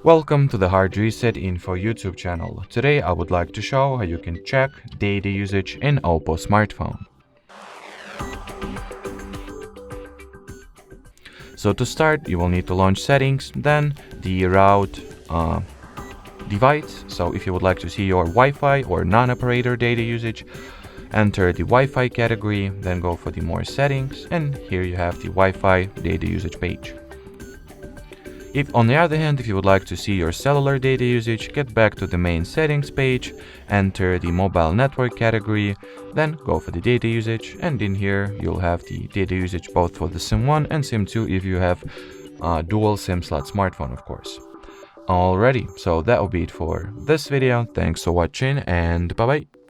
Welcome to the HardReset.Info YouTube channel. Today I would like to show how you can check data usage in OPPO smartphone. So to start, you will need to launch settings, then the route device. So if you would like to see your Wi-Fi or non-operator data usage, enter the Wi-Fi category, then go for the more settings, and here you have the Wi-Fi data usage page. If on the other hand, if you would like to see your cellular data usage, get back to the main settings page, enter the mobile network category, then go for the data usage, and in here you'll have the data usage both for the SIM1 and SIM2 if you have a dual SIM slot smartphone, of course. Alrighty, so that will be it for this video. Thanks for watching and bye bye.